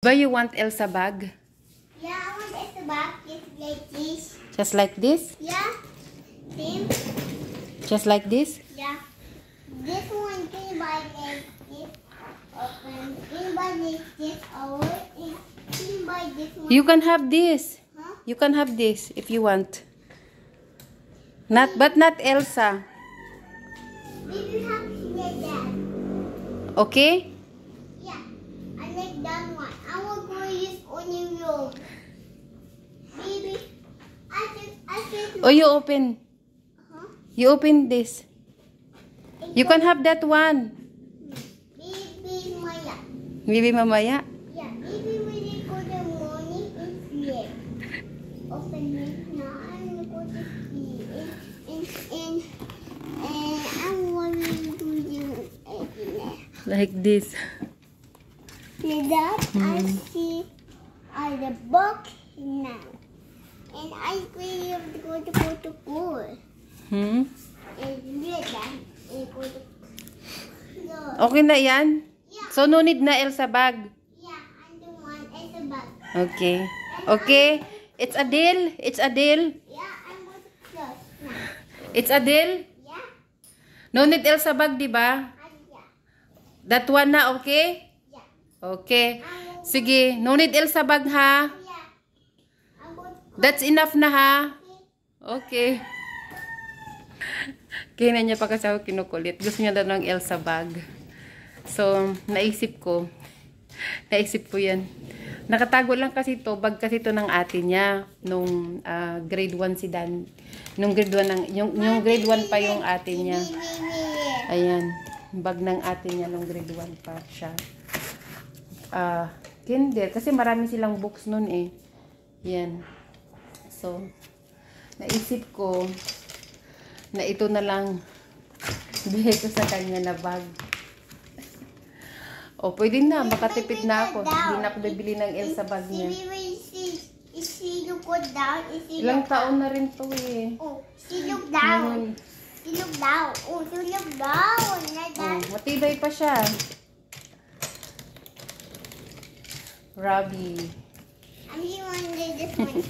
But you want Elsa bag? Yeah, I want Elsa bag just like this. Just like this? Yeah. Same. Just like this? Yeah. This one can buy like this. Open. Can buy this over. Can buy this one. You can have this. Huh? You can have this if you want. But not Elsa. Maybe have like that. Okay? Yeah. I like that one. I will go use only room. Maybe I think. Oh, you open. Huh? You open this. You can have that one. Maybe Maya. Maybe mamaya. Yeah, maybe when they go the morning and sleep. Open it now. I'm going to sleep. And I'm going to do it. Like this. Like that, I see the book now. And I really have to go to school. Hmm? And like that. And go to Okay na yan? Yeah. So, no need na Elsa bag. Yeah, I'm the one at the back. Okay. Okay. It's a deal. It's a deal. Yeah, I'm going to close now. It's a deal. Yeah? No need Elsa bag, di ba? Yeah. That one na, okay? Yeah. Okay. Sige. No need Elsa bag, ha? Yeah. I'm going to That's enough na, ha? Okay. Kaya na niya pa kasi ako kinukulit. Gusto niya daw ng Elsa bag. So, naisip ko yan. Nakatago lang kasi to, bag kasi to ng ate niya. Nung grade 1 si Dan. Nung grade 1, yung grade 1 pa yung ate niya. Ayan. Bag ng ate niya nung grade 1 pa siya. Kinder. Kasi marami silang books nun eh. Yan. So, naisip ko na ito na lang bigay ko sa kanya na bag. O, pwede na. Makatipid na ako. Hindi na ako bibili ng Elsa bag niya. She look down. Ilang taon na rin to eh. Oh, she look down. She look down. Oh, she look down. Like that. Oh, matibay pa siya. Robbie. I'm the one with this one.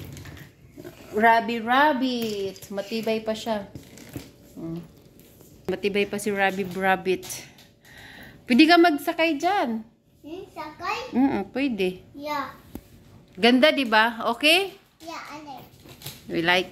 Rabbit. Matibay pa siya. Matibay pa si Rabbit. Pwede ka magsakay dyan. Sakay? Pwede. Yeah. Ganda, di ba? Okay? Yeah, I like. We like.